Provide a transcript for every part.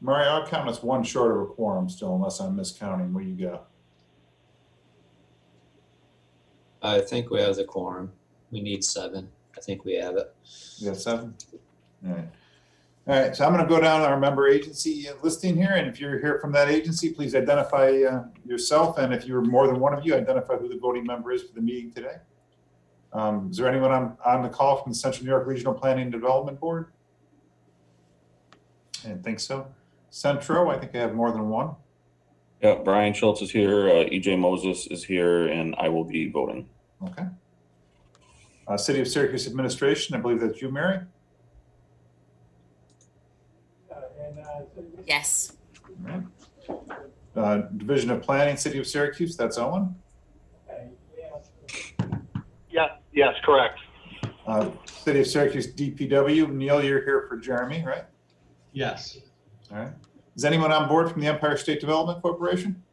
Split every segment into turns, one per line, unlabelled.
Mario, I'll count us one short of a quorum still, unless I'm miscounting. What do you got?
I think we have the quorum. We need 7. I think we have it.
You got 7? All right. All right, so I'm going to go down our member agency listing here, and if you're here from that agency, please identify yourself, and if you're more than one of you, identify who the voting member is for the meeting today. Is there anyone on the call from the Central New York Regional Planning and Development Board? I didn't think so. Centro, I think I have more than one.
Yeah, Brian Schultz is here, EJ Moses is here, and I will be voting.
Okay. City of Syracuse Administration, I believe that's you, Mary?
Yes.
All right. Division of Planning, City of Syracuse, that's Owen?
Yes, correct.
City of Syracuse DPW, Neil, you're here for Jeremy, right?
Yes.
All right. Is anyone on board from the Empire State Development Corporation?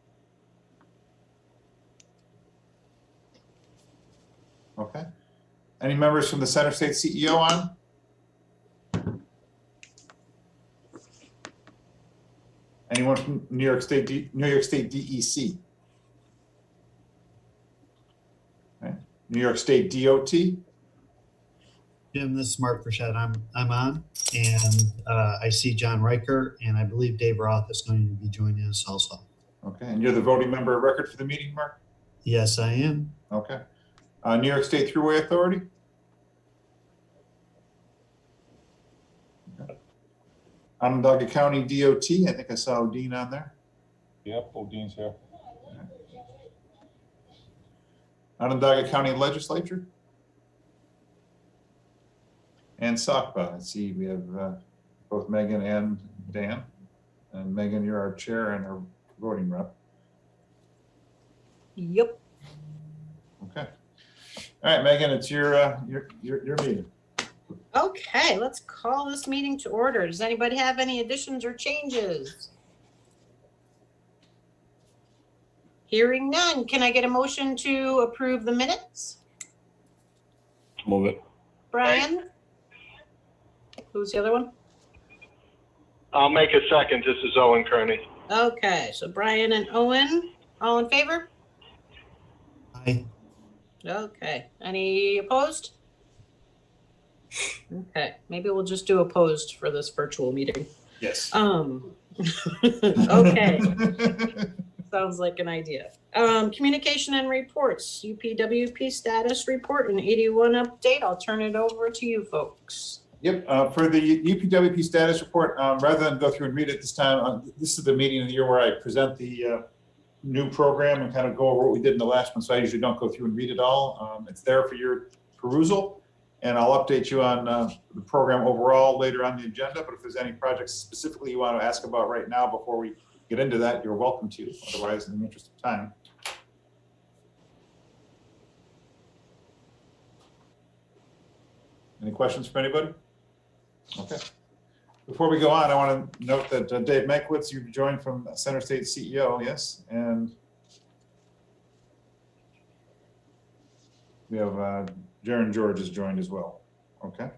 Okay. Any members from the Center State CEO on? Anyone from New York State DEC? Okay. New York State DOT?
Jim, this is Mark Frechette. I'm on, and I see John Riker, and I believe Dave Roth is going to be joining us also.
Okay, and you're the voting member of record for the meeting, Mark?
Yes, I am.
Okay. New York State Thruway Authority? Okay. Onondaga County DOT, I think I saw Odine on there.
Yep, Odine's here.
Onondaga County Legislature? And SOCBA. I see we have both Megan and Dan. And Megan, you're our chair and our voting rep.
Yep.
Okay. All right, Megan, it's your meeting.
Okay, let's call this meeting to order. Does anybody have any additions or changes? Hearing none, can I get a motion to approve the minutes?
Move it.
Brian? Who's the other one?
I'll make a second. This is Owen Kearney.
Okay, so Brian and Owen, all in favor?
Aye.
Okay, any opposed? Okay, maybe we'll just do opposed for this virtual meeting.
Yes.
Okay. Sounds like an idea. Communication and reports, UPWP status report and 81 update. I'll turn it over to you folks.
Yep, for the UPWP status report, rather than go through and read it this time, this is the meeting of the year where I present the new program and kind of go over what we did in the last one. So I usually don't go through and read it all. It's there for your perusal, and I'll update you on the program overall later on the agenda. But if there's any projects specifically you want to ask about right now before we get into that, you're welcome to. Otherwise, in the interest of time. Any questions from anybody? Okay. Before we go on, I want to note that Dave Mankiewicz, you've joined from Center State CEO, yes, and we have Jaron George has joined as well. Okay.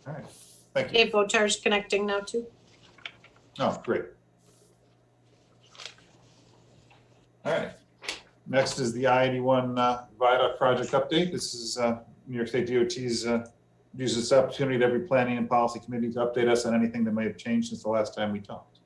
All right. Thank you.
Dave Votar's connecting now too.
Oh, great. All right. Next is the I-81 viaduct project update. This is New York State DOT's uses this opportunity to every planning and policy committee to update us on anything that may have changed since the last time we talked.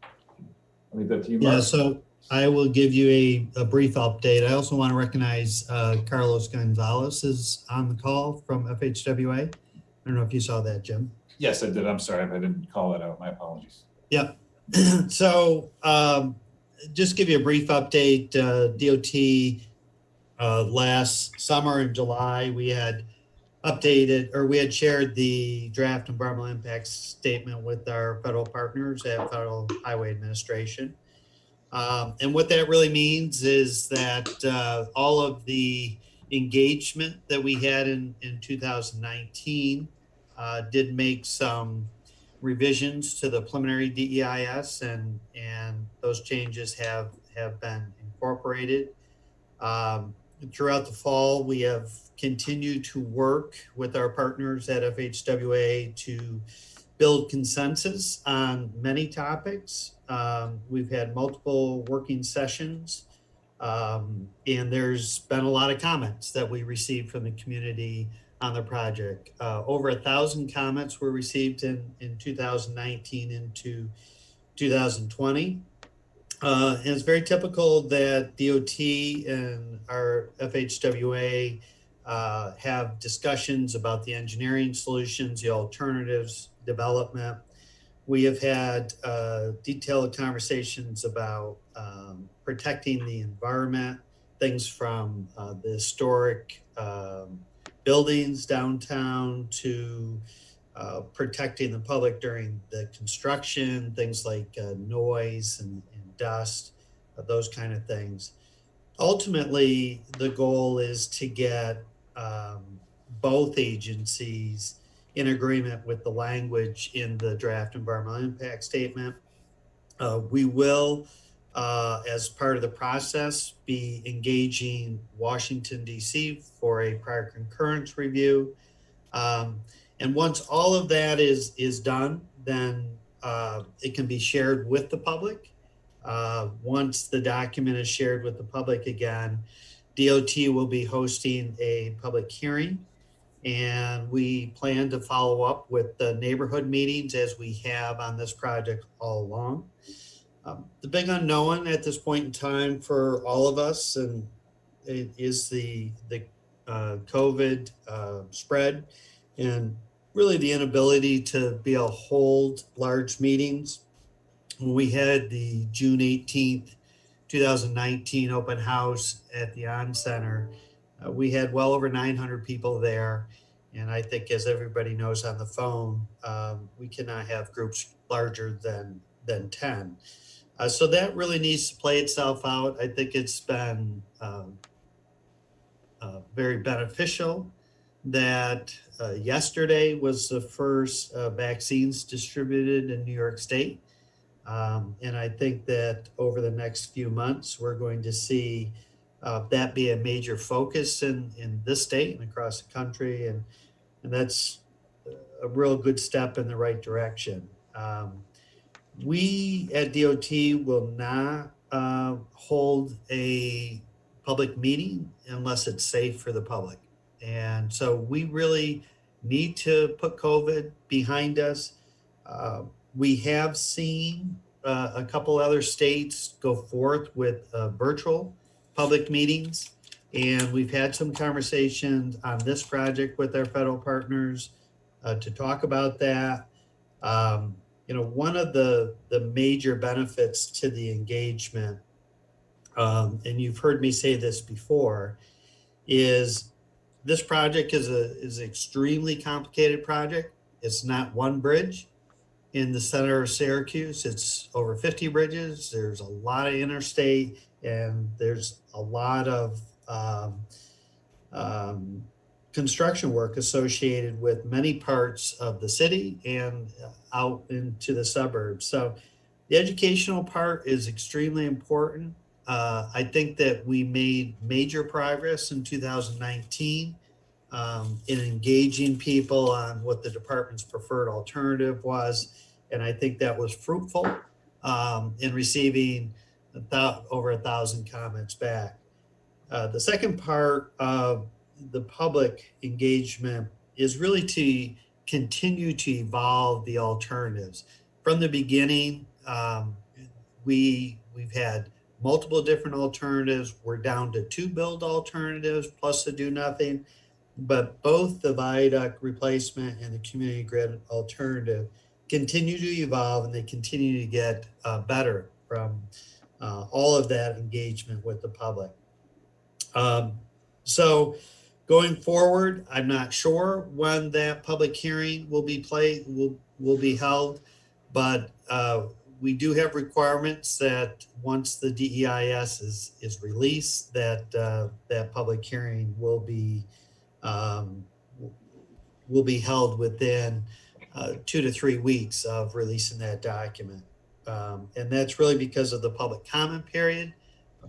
I'll leave that to you, Mark.
Yeah, so I will give you a brief update. I also want to recognize Carlos Gonzalez is on the call from FHWA. I don't know if you saw that, Jim.
Yes, I did. I'm sorry if I didn't call that out. My apologies.
Yep. So just give you a brief update. DOT last summer in July, we had updated, or we had shared the draft environmental impact statement with our federal partners at Federal Highway Administration. And what that really means is that all of the engagement that we had in 2019 did make some revisions to the preliminary DEIS, and those changes have been incorporated. Throughout the fall, we have continued to work with our partners at FHWA to build consensus on many topics. We've had multiple working sessions, and there's been a lot of comments that we received from the community on the project. Over 1,000 comments were received in 2019 into 2020. And it's very typical that DOT and our FHWA have discussions about the engineering solutions, the alternatives, development. We have had detailed conversations about protecting the environment, things from the historic buildings downtown to protecting the public during the construction, things like noise and dust, those kind of things. Ultimately, the goal is to get both agencies in agreement with the language in the draft environmental impact statement. We will, as part of the process, be engaging Washington, D.C. for a prior concurrence review. And once all of that is done, then it can be shared with the public. Once the document is shared with the public again, DOT will be hosting a public hearing, and we plan to follow up with the neighborhood meetings as we have on this project all along. The big unknown at this point in time for all of us and it is the COVID spread and really the inability to be able to hold large meetings. When we had the June 18th, 2019 open house at the On Center, we had well over 900 people there. And I think, as everybody knows on the phone, we cannot have groups larger than 10. So that really needs to play itself out. I think it's been very beneficial that yesterday was the first vaccines distributed in New York State. And I think that over the next few months, we're going to see that be a major focus in this state and across the country. And that's a real good step in the right direction. We at DOT will not hold a public meeting unless it's safe for the public. And so we really need to put COVID behind us. We have seen a couple other states go forth with virtual public meetings, and we've had some conversations on this project with our federal partners to talk about that. One of the major benefits to the engagement, and you've heard me say this before, is this project is an extremely complicated project. It's not one bridge in the center of Syracuse. It's over 50 bridges. There's a lot of interstate, and there's a lot of construction work associated with many parts of the city and out into the suburbs. So the educational part is extremely important. I think that we made major progress in 2019 in engaging people on what the department's preferred alternative was. And I think that was fruitful in receiving over 1,000 comments back. The second part of the public engagement is really to continue to evolve the alternatives. From the beginning, we've had multiple different alternatives. We're down to 2 build alternatives plus the do nothing, but both the viaduct replacement and the community grid alternative continue to evolve, and they continue to get better from all of that engagement with the public. So going forward, I'm not sure when that public hearing will be held, but we do have requirements that once the DEIS is released, that public hearing will be held within 2 to 3 weeks of releasing that document. And that's really because of the public comment period.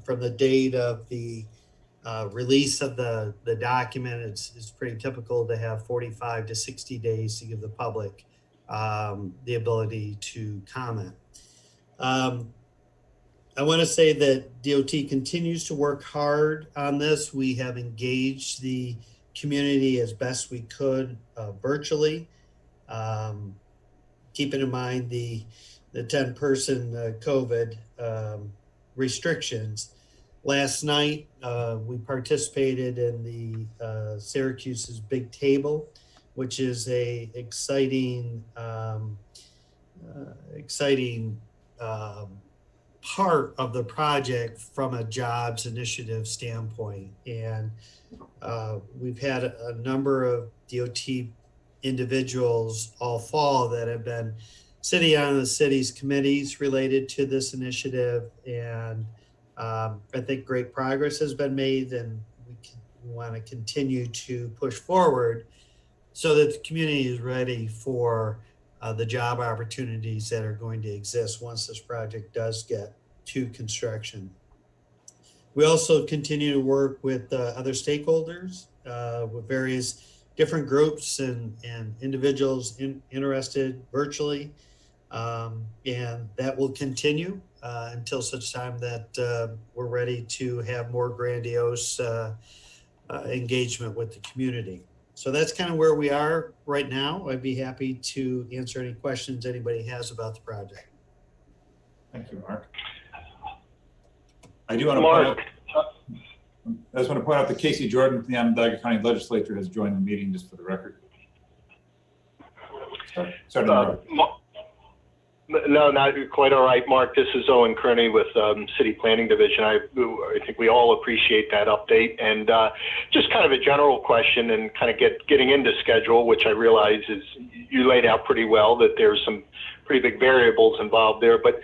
From the date of the release of the document, it's pretty typical to have 45 to 60 days to give the public the ability to comment. I want to say that DOT continues to work hard on this. We have engaged the community as best we could virtually, keeping in mind the 10-person COVID restrictions. Last night, we participated in the Syracuse's Big Table, which is a exciting part of the project from a jobs initiative standpoint. And we've had a number of DOT individuals all fall that have been sitting on the city's committees related to this initiative. And I think great progress has been made, and we want to continue to push forward so that the community is ready for the job opportunities that are going to exist once this project does get to construction. We also continue to work with other stakeholders, with various different groups and individuals interested virtually. And that will continue until such time that we're ready to have more grandiose engagement with the community. So that's kind of where we are right now. I'd be happy to answer any questions anybody has about the project.
Thank you, Mark. I do want to point out, I just want to point out that Casey Jordan from the Onondaga County Legislature has joined the meeting, just for the record. Sorry.
No, not quite all right, Mark. This is Owen Kearney with City Planning Division. I think we all appreciate that update. And just kind of a general question and kind of getting into schedule, which I realize is you laid out pretty well, that there's some pretty big variables involved there. But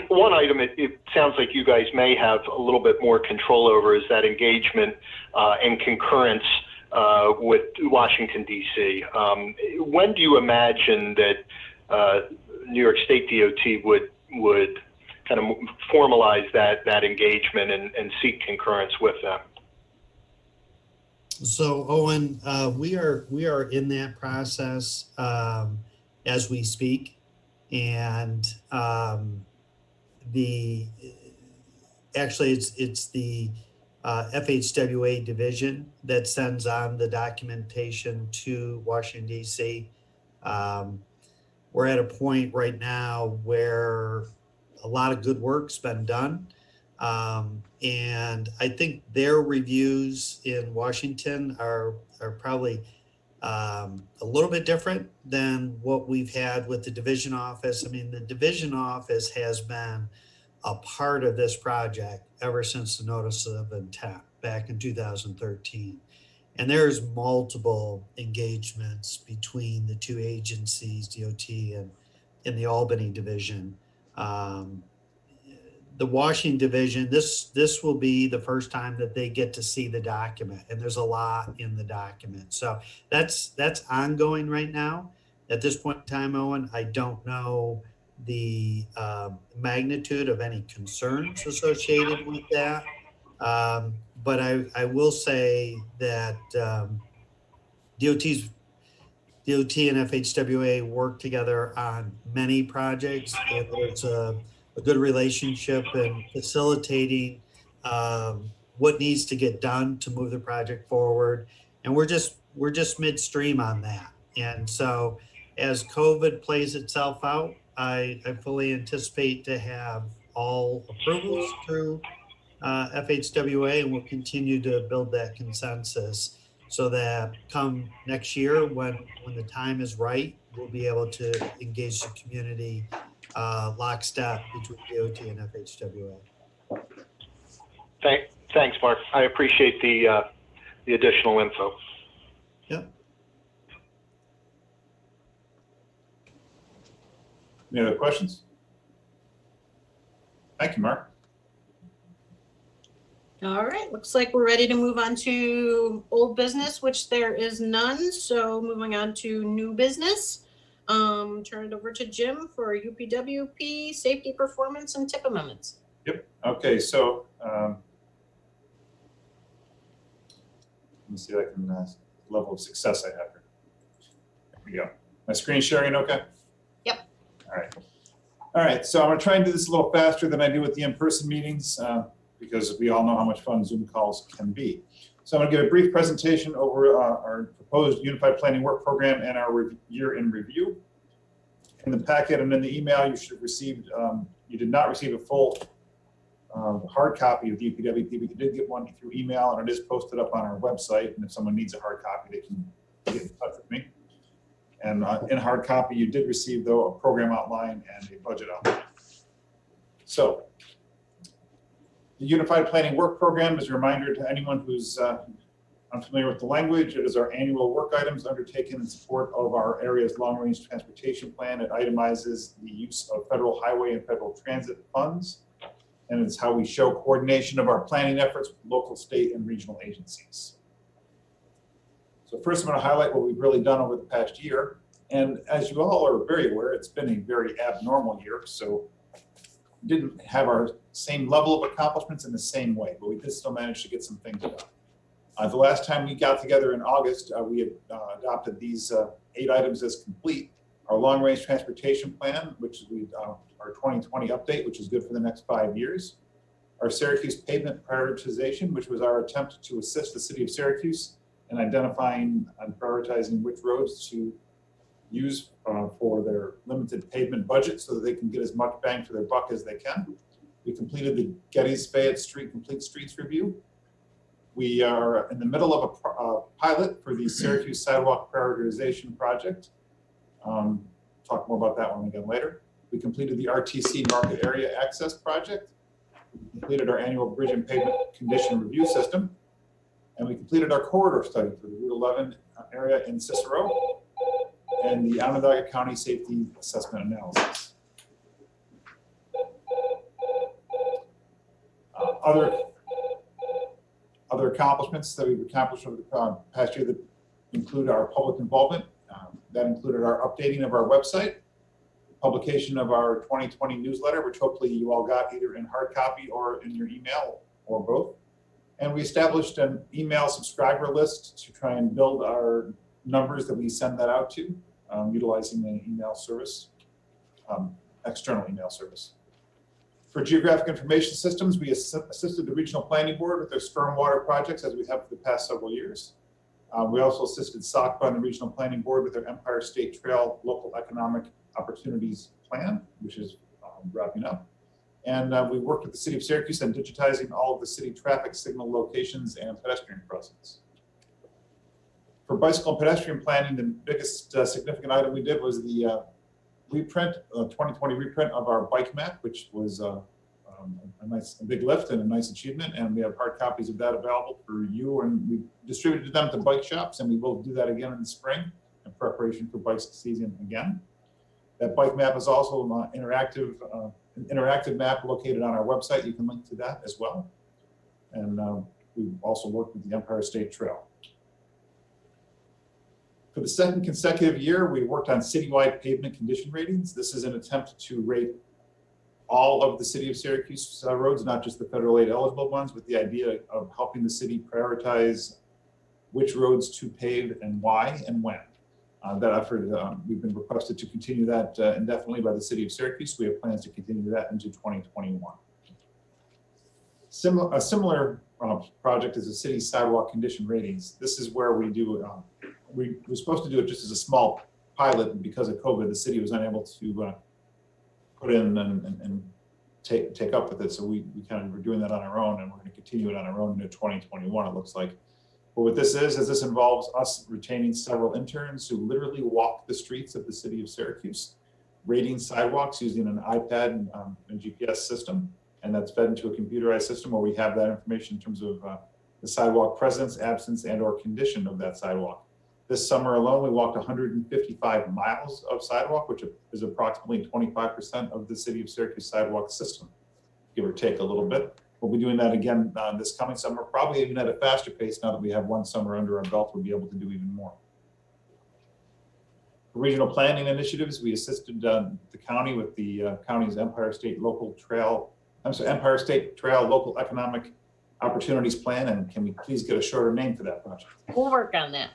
one item it sounds like you guys may have a little bit more control over is that engagement and concurrence with Washington, D.C. When do you imagine that New York State DOT would kind of formalize that engagement and seek concurrence with them?
So Owen, we are in that process as we speak, and actually it's the FHWA division that sends on the documentation to Washington, D.C. We're at a point right now where a lot of good work's been done. And I think their reviews in Washington are probably a little bit different than what we've had with the division office. I mean, the division office has been a part of this project ever since the notice of intent back in 2013. And there's multiple engagements between the two agencies, DOT and the Albany division. The Washington division, this will be the first time that they get to see the document, and there's a lot in the document. So that's ongoing right now. At this point in time, Owen, I don't know the magnitude of any concerns associated with that. But I will say that DOT and FHWA work together on many projects. There's a good relationship in facilitating what needs to get done to move the project forward. And we're just midstream on that. And so as COVID plays itself out, I fully anticipate to have all approvals through FHWA, and we'll continue to build that consensus so that come next year, when the time is right, we'll be able to engage the community lockstep between DOT and FHWA.
Thanks, Mark. I appreciate the additional info.
Yep.
Any other questions? Thank you, Mark.
All right, looks like we're ready to move on to old business, which there is none. So moving on to new business. Turn it over to Jim for UPWP, safety performance, and tip amendments.
Yep. Okay, so let me see if I can level of success I have here. There we go. My screen sharing okay? All right, so I'm gonna try and do this a little faster than I do with the in-person meetings because we all know how much fun Zoom calls can be. So I'm gonna give a brief presentation over our proposed Unified Planning Work Program and our year in review. In the packet and in the email, you should have received, you did not receive a full hard copy of the UPWP, but you did get one through email, and it is posted up on our website. And if someone needs a hard copy, they can get in touch with me. And in hard copy, you did receive, though, a program outline and a budget outline. So the Unified Planning Work Program is a reminder to anyone who's unfamiliar with the language. It is our annual work items undertaken in support of our area's long-range transportation plan. It itemizes the use of federal highway and federal transit funds. And it's how we show coordination of our planning efforts with local, state, and regional agencies. So first, I'm going to highlight what we've really done over the past year. And as you all are very aware, it's been a very abnormal year. So we didn't have our same level of accomplishments in the same way, but we did still manage to get some things done. The last time we got together in August, we had adopted these 8 items as complete. Our long-range transportation plan, which is our 2020 update, which is good for the next 5 years. Our Syracuse pavement prioritization, which was our attempt to assist the city of Syracuse in identifying and prioritizing which roads to use for their limited pavement budget so that they can get as much bang for their buck as they can. We completed the Gettys-Fayette Street Complete Streets Review. We are in the middle of a pilot for the Syracuse Sidewalk Prioritization Project. Talk more about that one again later. We completed the RTC Market Area Access Project. We completed our annual Bridge and Pavement Condition Review System. And we completed our corridor study for the Route 11 area in Cicero and the Onondaga County Safety Assessment Analysis. Other accomplishments that we've accomplished over the past year that include our public involvement. That included our updating of our website, publication of our 2020 newsletter, which hopefully you all got either in hard copy or in your email or both. And we established an email subscriber list to try and build our numbers that we send that out to, utilizing an email service, external email service. For geographic information systems, we assisted the Regional Planning Board with their stormwater projects as we have for the past several years. We also assisted SOCPA and the Regional Planning Board with their Empire State Trail Local Economic Opportunities Plan, which is wrapping up. And we worked with the City of Syracuse on digitizing all of the city traffic signal locations and pedestrian crossings. For bicycle and pedestrian planning, the biggest significant item we did was the reprint, 2020 reprint of our bike map, which was a big lift and a nice achievement. And we have hard copies of that available for you, and we distributed them to bike shops, and we will do that again in the spring in preparation for bike season again. That bike map is also an interactive map located on our website. You can link to that as well. And we also worked with the Empire State Trail. For the second consecutive year, we worked on citywide pavement condition ratings. This is an attempt to rate all of the City of Syracuse roads, not just the federal aid eligible ones, with the idea of helping the city prioritize which roads to pave and why and when. That effort, we've been requested to continue that indefinitely by the City of Syracuse. We have plans to continue that into 2021. A similar project is the city sidewalk condition ratings. This is where we do, we were supposed to do it just as a small pilot, and because of COVID, the city was unable to put in and take up with it. So we kind of were doing that on our own, and we're going to continue it on our own into 2021, it looks like. But what this is this involves us retaining several interns who literally walk the streets of the city of Syracuse, rating sidewalks using an iPad and GPS system. And that's fed into a computerized system where we have that information in terms of the sidewalk presence, absence, and or condition of that sidewalk. This summer alone, we walked 155 miles of sidewalk, which is approximately 25% of the City of Syracuse sidewalk system, give or take a little bit. We'll be doing that again this coming summer, probably even at a faster pace now that we have one summer under our belt. We'll be able to do even more. For regional planning initiatives, we assisted the county with the county's Empire State Trail Local Economic Opportunities Plan. And can we please get a shorter name for that project?
We'll work on that.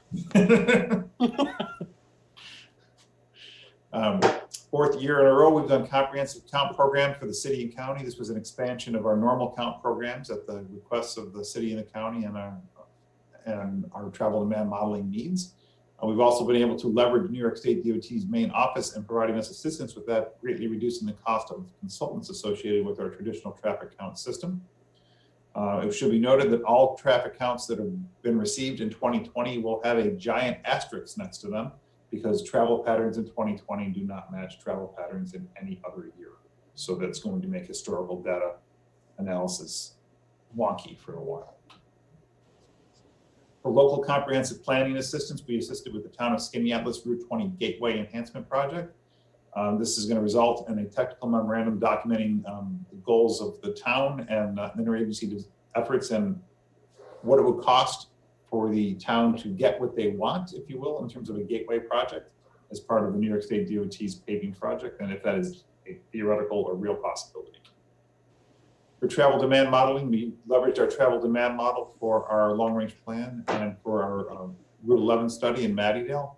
4th year in a row, we've done comprehensive count program for the city and county. This was an expansion of our normal count programs at the requests of the city and the county and our travel demand modeling needs. We've also been able to leverage New York State DOT's main office and providing us assistance with that, greatly reducing the cost of consultants associated with our traditional traffic count system. It should be noted that all traffic counts that have been received in 2020 will have a giant asterisk next to them because travel patterns in 2020 do not match travel patterns in any other year. So that's going to make historical data analysis wonky for a while. For local comprehensive planning assistance, we assisted with the town of Skaneateles Route 20 Gateway Enhancement Project. This is going to result in a technical memorandum documenting the goals of the town and interagency efforts and what it would cost for the town to get what they want, if you will, in terms of a gateway project as part of the New York State DOT's paving project, and if that is a theoretical or real possibility. For travel demand modeling, we leveraged our travel demand model for our long-range plan and for our Route 11 study in Mattydale.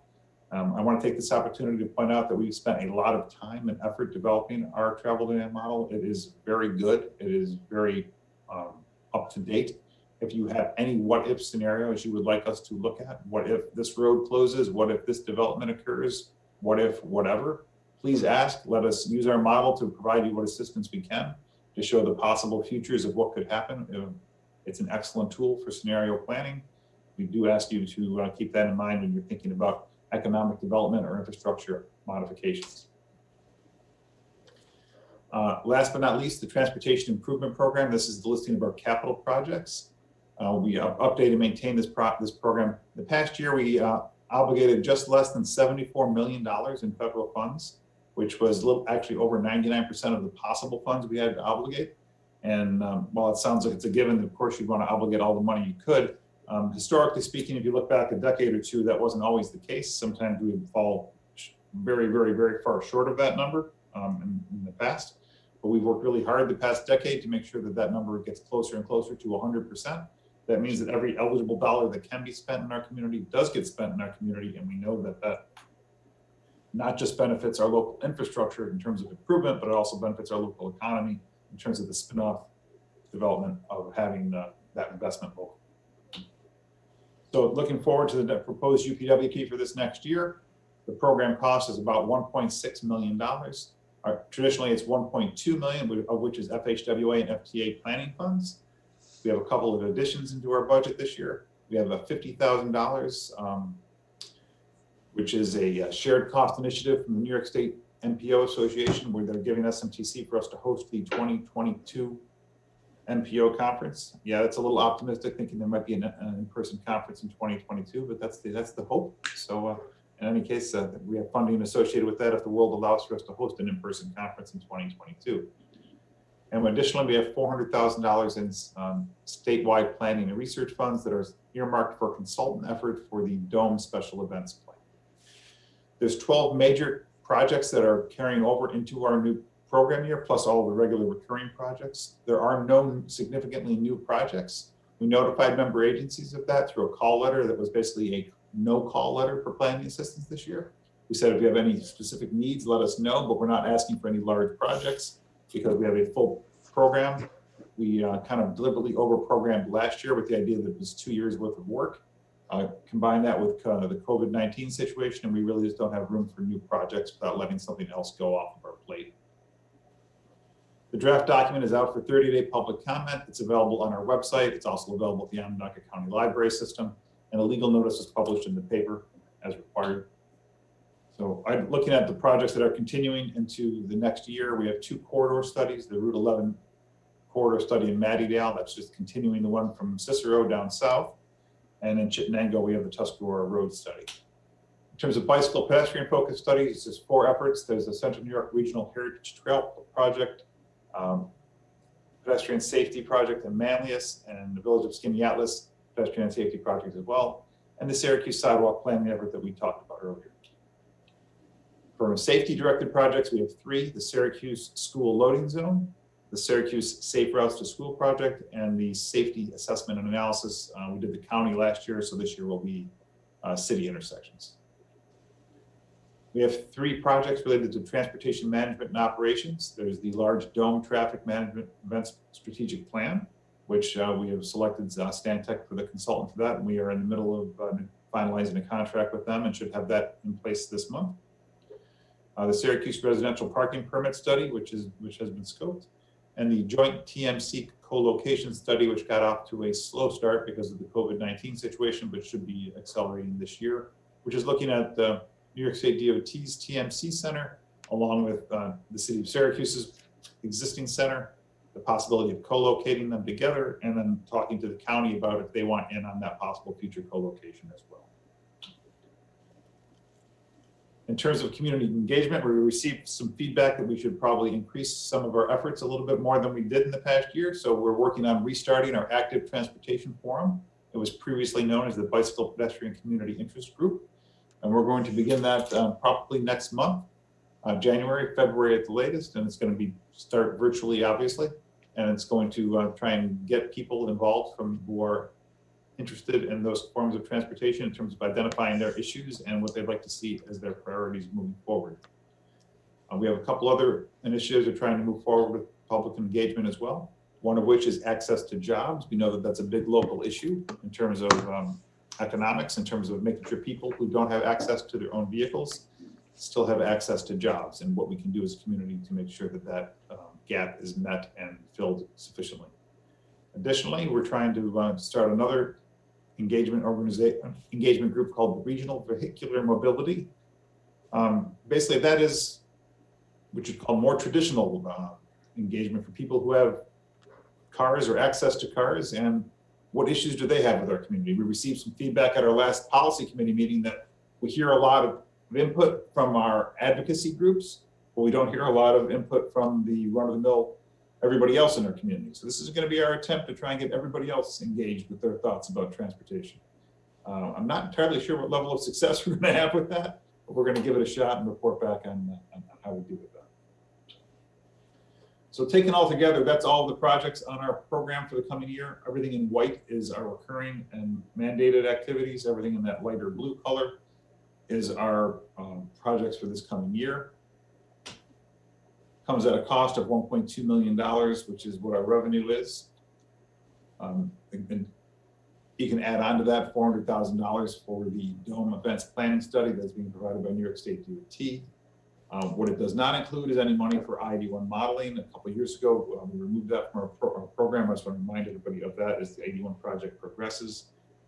I want to take this opportunity to point out that we've spent a lot of time and effort developing our travel demand model. It is very good. It is very up to date. If you have any what-if scenarios you would like us to look at, what if this road closes, what if this development occurs, what if whatever, please ask. Let us use our model to provide you what assistance we can to show the possible futures of what could happen. It's an excellent tool for scenario planning. We do ask you to keep that in mind when you're thinking about economic development or infrastructure modifications. Last but not least, the Transportation Improvement Program. This is the listing of our capital projects. We update and maintain this program. The past year, we obligated just less than $74 million in federal funds, which was actually over 99% of the possible funds we had to obligate. And while it sounds like it's a given, of course, you'd want to obligate all the money you could. Historically speaking, if you look back a decade or two, that wasn't always the case. Sometimes we would fall very, very, very far short of that number in the past. But we've worked really hard the past decade to make sure that that number gets closer and closer to 100%. That means that every eligible dollar that can be spent in our community does get spent in our community. And we know that that not just benefits our local infrastructure in terms of improvement, but it also benefits our local economy in terms of the spin-off development of having that investment local. So looking forward to the proposed UPWP for this next year, the program cost is about $1.6 million. Traditionally, it's $1.2 million, of which is FHWA and FTA planning funds. We have a couple of additions into our budget this year. We have a $50,000, which is a shared cost initiative from the New York State NPO Association, where they're giving SMTC for us to host the 2022 NPO conference. Yeah, that's a little optimistic, thinking there might be an in-person conference in 2022, but that's the hope. So in any case, we have funding associated with that if the world allows for us to host an in-person conference in 2022. And additionally, we have $400,000 in statewide planning and research funds that are earmarked for consultant effort for the DOME special events plan. There's 12 major projects that are carrying over into our new program year, plus all the regular recurring projects. There are no significantly new projects. We notified member agencies of that through a call letter that was basically a no-call letter for planning assistance this year. We said if you have any specific needs, let us know, but we're not asking for any large projects because we have a full program. We kind of deliberately over-programmed last year with the idea that it was 2 years worth of work. Combine that with the COVID-19 situation, and we really just don't have room for new projects without letting something else go off of our plate. The draft document is out for 30-day public comment. It's available on our website. It's also available at the Onondaga County Library System, and a legal notice is published in the paper as required. So I'm looking at the projects that are continuing into the next year. We have 2 corridor studies, the Route 11 corridor study in Mattydale. That's just continuing the one from Cicero down south. And in Chittenango, we have the Tuscarora Road study. In terms of bicycle pedestrian focused studies, there's 4 efforts. There's the Central New York Regional Heritage Trail Project, pedestrian safety project in Manlius, and the Village of Skaneateles pedestrian safety project as well, and the Syracuse sidewalk planning effort that we talked about earlier. For safety directed projects, we have 3, the Syracuse School Loading Zone, the Syracuse Safe Routes to School project, and the safety assessment and analysis. We did the county last year, so this year will be city intersections. We have 3 projects related to transportation management and operations. There's the large dome traffic management events strategic plan, which we have selected Stantec for the consultant for that. And we are in the middle of finalizing a contract with them and should have that in place this month. The Syracuse residential parking permit study, which has been scoped, and the joint TMC co-location study, which got off to a slow start because of the COVID-19 situation, but should be accelerating this year, which is looking at the New York State DOT's TMC center, along with the city of Syracuse's existing center, the possibility of co-locating them together, and then talking to the county about if they want in on that possible future co-location as well. In terms of community engagement, we received some feedback that we should probably increase some of our efforts a little bit more than we did in the past year. So we're working on restarting our active transportation forum. It was previously known as the Bicycle Pedestrian Community Interest Group. And we're going to begin that probably next month, January, February at the latest. And it's going to start virtually, obviously. And it's going to try and get people involved who are interested in those forms of transportation in terms of identifying their issues and what they'd like to see as their priorities moving forward. We have a couple other initiatives we're trying to move forward with public engagement as well. One of which is access to jobs. We know that that's a big local issue in terms of economics, in terms of making sure people who don't have access to their own vehicles still have access to jobs, and what we can do as a community to make sure that that gap is met and filled sufficiently. Additionally, we're trying to start another engagement group called Regional Vehicular Mobility. Basically, that is what you'd call more traditional engagement for people who have cars or access to cars, and what issues do they have with our community. We received some feedback at our last policy committee meeting that we hear a lot of input from our advocacy groups, but we don't hear a lot of input from the run-of-the-mill everybody else in our community. So this is going to be our attempt to try and get everybody else engaged with their thoughts about transportation. I'm not entirely sure what level of success we're going to have with that, but we're going to give it a shot and report back on how we do with that. So taken all together, that's all the projects on our program for the coming year. Everything in white is our recurring and mandated activities. Everything in that lighter blue color is our projects for this coming year. Comes at a cost of $1.2 million, which is what our revenue is. And you can add on to that $400,000 for the dome events planning study that's being provided by New York State DOT. What it does not include is any money for ID1 modeling. A couple of years ago, we removed that from our program. I just want to remind everybody of that as the ID1 project progresses,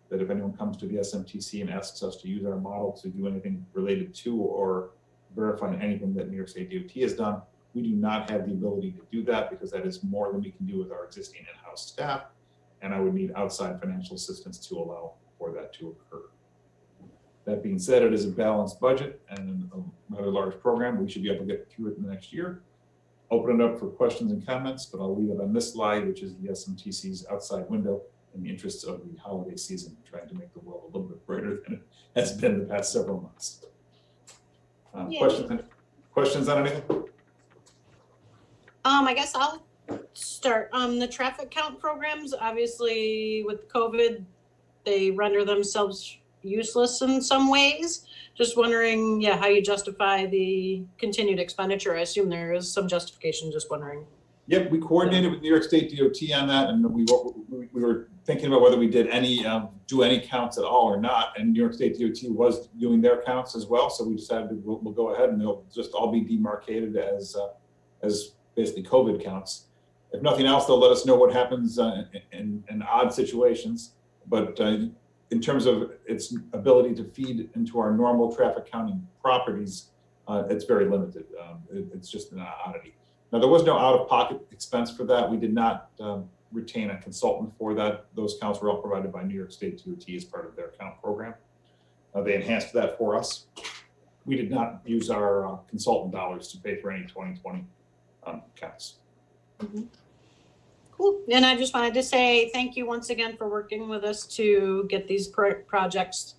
that if anyone comes to the SMTC and asks us to use our model to do anything related to or verify anything that New York State DOT has done, we do not have the ability to do that because that is more than we can do with our existing in-house staff, and I would need outside financial assistance to allow for that to occur. That being said, it is a balanced budget and a rather large program. We should be able to get through it in the next year. Open it up for questions and comments, but I'll leave it on this slide, which is the SMTC's outside window in the interests of the holiday season, trying to make the world a little bit brighter than it has been the past several months. Questions on anything?
I guess I'll start. The traffic count programs, obviously with COVID, they render themselves useless in some ways. Just wondering, how you justify the continued expenditure. I assume there is some justification, just wondering.
Yep, we coordinated with New York State DOT on that, and we were thinking about whether we did do any counts at all or not, and New York State DOT was doing their counts as well, so we decided we'll go ahead and they'll just all be demarcated as basically COVID counts. If nothing else, they'll let us know what happens in odd situations, but in terms of its ability to feed into our normal traffic counting properties, it's very limited. It's just an oddity. Now, there was no out-of-pocket expense for that. We did not retain a consultant for that. Those counts were all provided by New York State DOT as part of their count program. They enhanced that for us. We did not use our consultant dollars to pay for any 2020 counts.
Mm-hmm. Cool. And I just wanted to say thank you once again for working with us to get these projects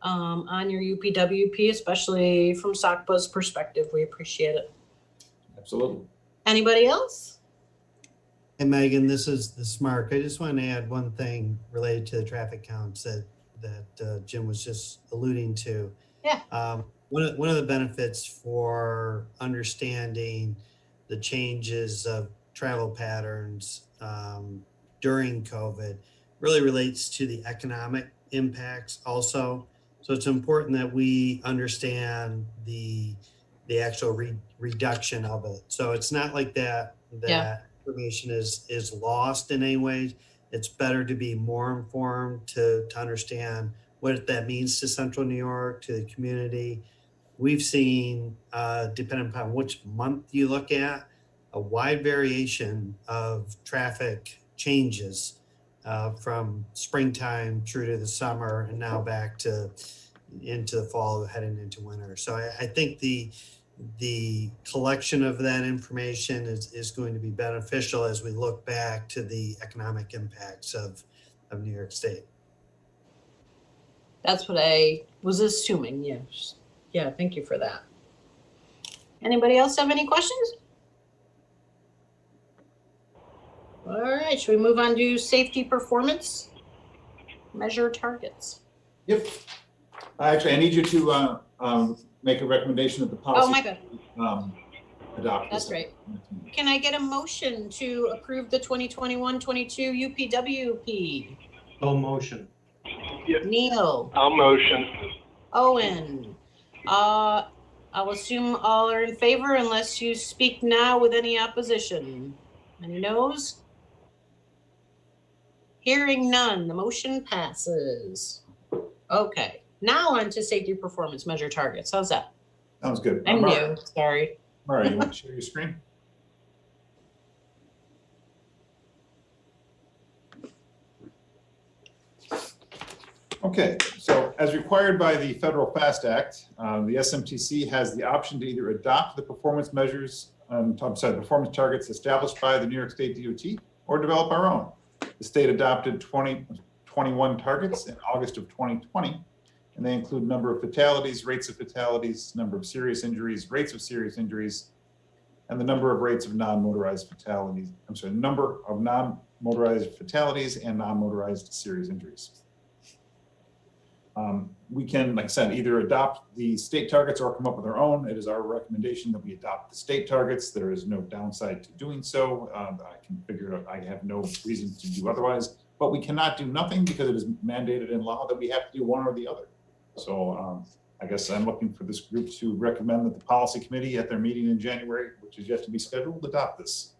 on your UPWP, especially from SACPA's perspective. We appreciate it.
Absolutely.
Anybody else?
Hey, Megan, this is Mark. I just want to add one thing related to the traffic counts that Jim was just alluding to.
Yeah.
one of the benefits for understanding the changes of travel patterns during COVID really relates to the economic impacts also. So it's important that we understand the actual reduction of it. So it's not like that information is lost in any way. It's better to be more informed to understand what that means to Central New York, to the community. We've seen, depending upon which month you look at, a wide variation of traffic changes from springtime through to the summer and now back to into the fall, heading into winter. So I think the collection of that information is going to be beneficial as we look back to the economic impacts of New York State.
That's what I was assuming. Yes. Yeah. Thank you for that. Anybody else have any questions? All right. Should we move on to safety performance measure targets?
Yep. Actually, I need you to make a recommendation that the policy.
Oh, my God.
Adopt.
That's right. Can I get a motion to approve the 2021-22 UPWP?
No motion.
Neil.
I'll motion.
Owen. I'll assume all are in favor unless you speak now with any opposition. Any noes? Hearing none, the motion passes. Okay, now on to safety performance measure targets. How's that?
Sounds good.
I'm new, sorry.
Murray, you want to share your screen? Okay, so as required by the Federal FAST Act, the SMTC has the option to either adopt the performance measures, performance targets established by the New York State DOT or develop our own. The state adopted 21 targets in August of 2020, and they include number of fatalities, rates of fatalities, number of serious injuries, rates of serious injuries, and the number of rates of non-motorized fatalities. Number of non-motorized fatalities and non-motorized serious injuries. We can, like I said, either adopt the state targets or come up with our own. It is our recommendation that we adopt the state targets. There is no downside to doing so. I can figure out, I have no reason to do otherwise, but we cannot do nothing because it is mandated in law that we have to do one or the other. So I guess I'm looking for this group to recommend that the policy committee at their meeting in January, which is yet to be scheduled, adopt this.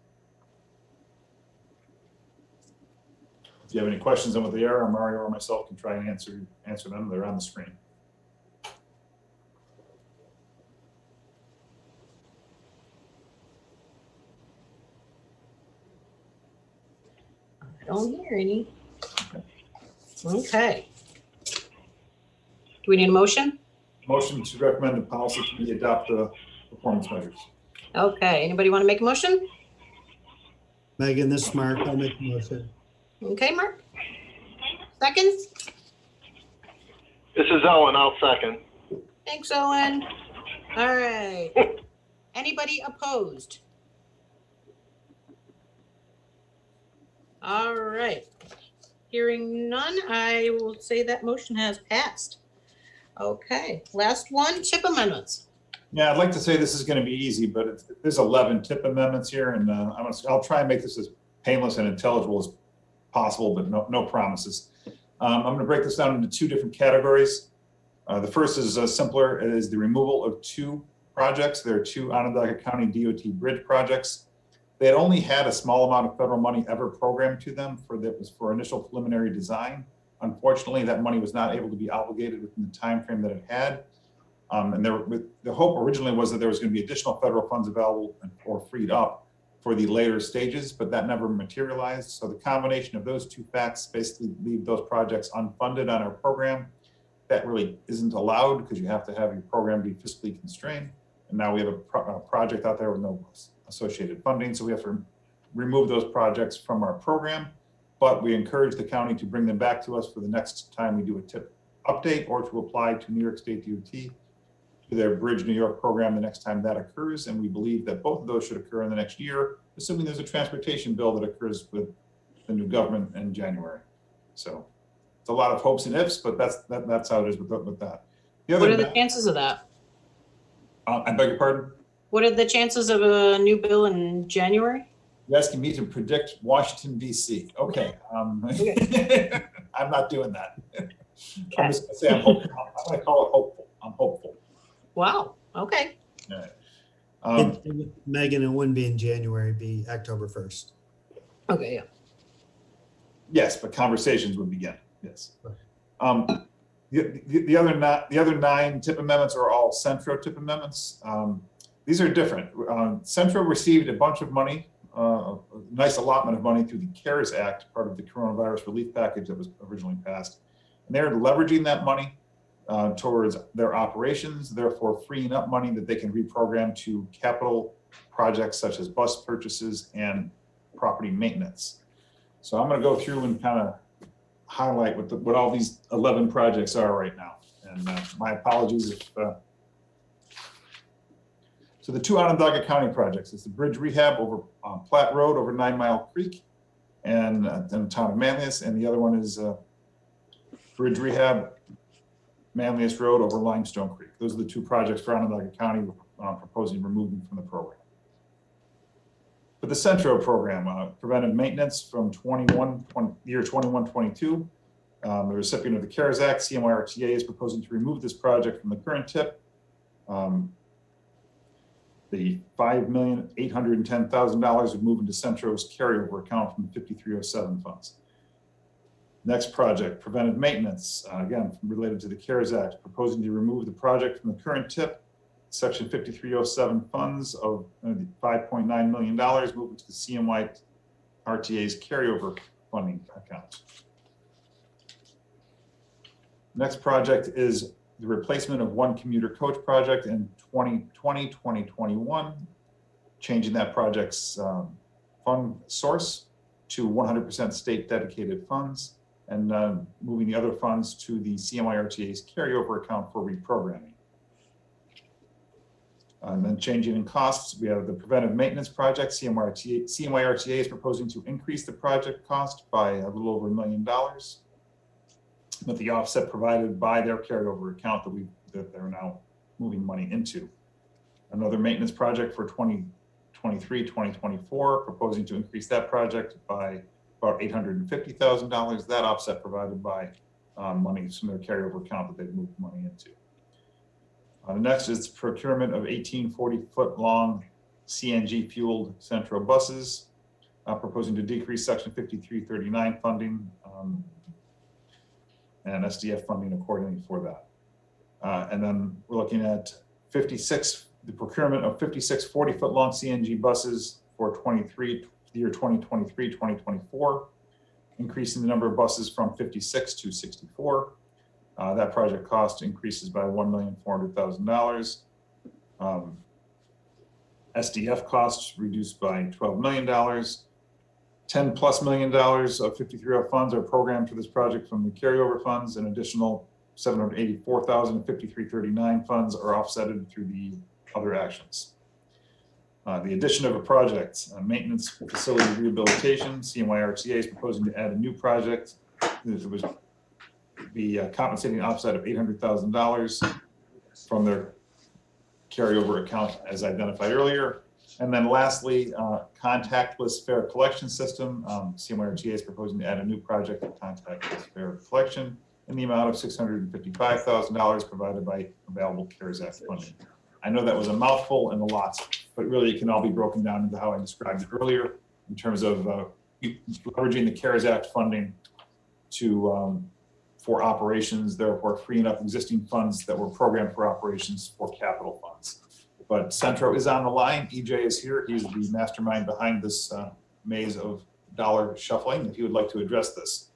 If you have any questions on what they are, Mario or myself can try and answer them. They're on the screen.
I don't hear any. Okay. Do we need a motion?
Motion to recommend the policy committee adopt the performance measures.
Okay, anybody want to make a motion?
Megan, this is Mark. I'll make a motion.
Okay, Mark. Second?
This is Owen. I'll second.
Thanks, Owen. All right. Anybody opposed? All right. Hearing none, I will say that motion has passed. Okay, last one, TIP amendments.
Yeah, I'd like to say this is going to be easy, but there's 11 TIP amendments here, and I'll try and make this as painless and intelligible as possible, but no promises. I'm going to break this down into two different categories. The first is simpler. It is the removal of two projects. There are two Onondaga County DOT bridge projects. They had only had a small amount of federal money ever programmed to them for initial preliminary design. Unfortunately, that money was not able to be obligated within the time frame that it had. And the hope originally was that there was going to be additional federal funds available or freed up for the later stages, but that never materialized. So the combination of those two facts basically leave those projects unfunded on our program. That really isn't allowed because you have to have your program be fiscally constrained. And now we have a project out there with no associated funding. So we have to remove those projects from our program, but we encourage the county to bring them back to us for the next time we do a TIP update or to apply to New York State DOT to their Bridge New York program the next time that occurs. And we believe that both of those should occur in the next year, assuming there's a transportation bill that occurs with the new government in January. So it's a lot of hopes and ifs, but that's how it is with that.
What are the chances of that?
I beg your pardon?
What are the chances of a new bill in January?
You're asking me to predict Washington, D.C. Okay. I'm not doing that. I'm just gonna say I'm hopeful. I'm gonna call it hopeful. I'm hopeful.
Wow, okay.
All right.
Megan, it wouldn't be in January, it'd be October 1st.
Okay, yeah.
Yes, but conversations would begin. Yes. The other 9 tip amendments are all Centro tip amendments. These are different. Centro received a bunch of money, a nice allotment of money through the CARES Act, part of the coronavirus relief package that was originally passed. And they're leveraging that money towards their operations, therefore freeing up money that they can reprogram to capital projects such as bus purchases and property maintenance. So I'm going to go through and kind of highlight what all these 11 projects are right now. And my apologies if, so the 2 Onondaga County projects is the bridge rehab over Platte Road over 9 Mile Creek and in the town of Manlius. And the other one is bridge rehab, Manlius Road over Limestone Creek. Those are the 2 projects for Onondaga County we're proposing removing from the program. For the Centro program, preventive maintenance from year 21-22, the recipient of the CARES Act, CMYRTA, is proposing to remove this project from the current tip. The $5,810,000 would move into Centro's carryover account from the 5307 funds. Next project, preventive maintenance, again, related to the CARES Act, proposing to remove the project from the current tip, Section 5307 funds of $5.9 million, moving to the CMYRTA's carryover funding account. Next project is the replacement of 1 commuter coach project in 2020-2021, changing that project's fund source to 100% state dedicated funds, and moving the other funds to the CMYRTA's carryover account for reprogramming. And then changing in costs, we have the preventive maintenance project. CMYRTA is proposing to increase the project cost by a little over $1 million, with the offset provided by their carryover account that they're now moving money into. Another maintenance project for 2023-2024, proposing to increase that project by about $850,000. That offset provided by money from their carryover account that they've moved money into. The next is procurement of 18 40-foot long CNG fueled Centro buses, proposing to decrease Section 5339 funding and SDF funding accordingly for that. And then we're looking at the procurement of 56 40-foot long CNG buses for the year 2023-2024, increasing the number of buses from 56 to 64. That project cost increases by $1,400,000. SDF costs reduced by $12 million. $10+ million of 53 funds are programmed for this project from the carryover funds. An additional $784,000 of 5339 funds are offsetted through the other actions. The addition of a project, maintenance facility rehabilitation, CMYRTA is proposing to add a new project. There was be compensating offset of $800,000 from their carryover account as identified earlier. And then lastly, contactless fare collection system. CMYRTA is proposing to add a new project of contactless fare collection in the amount of $655,000 provided by available CARES Act funding. I know that was a mouthful and a lot, but really it can all be broken down into how I described it earlier in terms of leveraging the CARES Act funding to for operations, therefore freeing up existing funds that were programmed for operations for capital funds. But Centro is on the line. EJ is here. He's the mastermind behind this maze of dollar shuffling. If you would like to address this.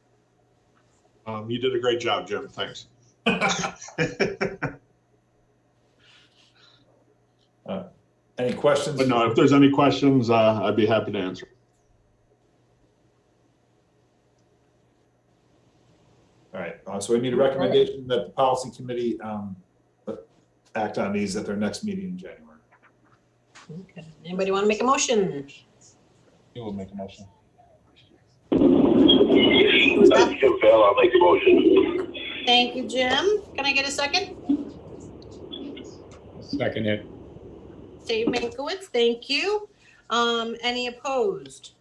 You did a great job, Jim. Thanks.
Any questions?
But no, if there's any questions, I'd be happy to answer.
All right, so we need a recommendation that the policy committee act on these at their next meeting in January.
Okay. Anybody want to make a motion?
You will make a motion.
Who's that?
Jim Bell, I'll make the motion.
Thank you, Jim. Can I get a second?
Second it.
Dave Mankiewicz, thank you. Any opposed?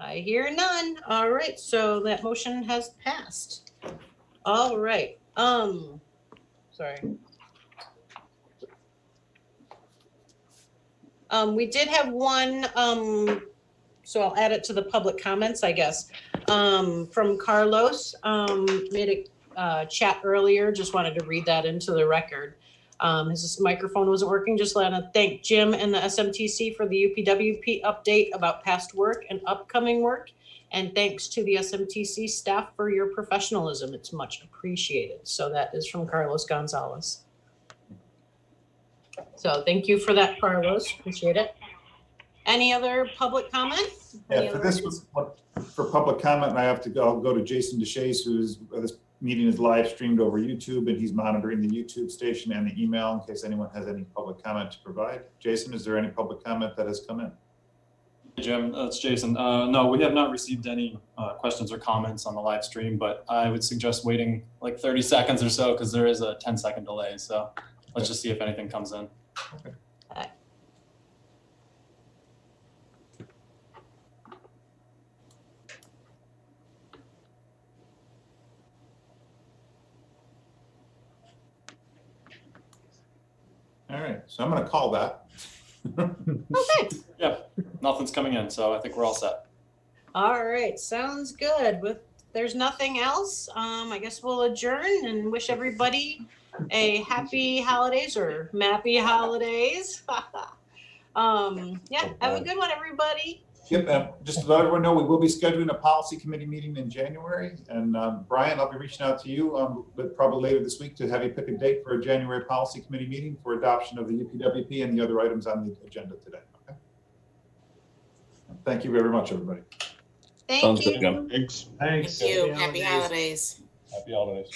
I hear none. All right, so that motion has passed. All right, sorry. We did have one, so I'll add it to the public comments, I guess. From Carlos, made a chat earlier, just wanted to read that into the record. His microphone wasn't working, just want to thank Jim and the SMTC for the UPWP update about past work and upcoming work. And thanks to the SMTC staff for your professionalism. It's much appreciated. So that is from Carlos Gonzalez. So thank you for that, Carlos. Appreciate it. Any other public comment?
Yeah, for this one, for public comment, I'll go to Jason DeShays, who's, this meeting is live streamed over YouTube, and he's monitoring the YouTube station and the email in case anyone has any public comment to provide. Jason, is there any public comment that has come in?
Hey Jim, it's Jason. No, we have not received any questions or comments on the live stream, but I would suggest waiting like 30 seconds or so because there is a 10-second delay. So let's just see if anything comes in.
Okay. All right, so I'm going to call that.
Okay.
Yeah, nothing's coming in, so I think we're all set.
All right, sounds good. There's nothing else, I guess we'll adjourn and wish everybody a happy holidays or mappy holidays. Yeah, have a good one, everybody.
Yep, just to let everyone know, we will be scheduling a policy committee meeting in January. And Brian, I'll be reaching out to you but probably later this week to have you pick a date for a January policy committee meeting for adoption of the UPWP and the other items on the agenda today. Okay. Thank you very much, everybody.
Thank
Sounds
you.
good, Jim.
Thanks.
Thank you. Happy holidays.
Happy holidays.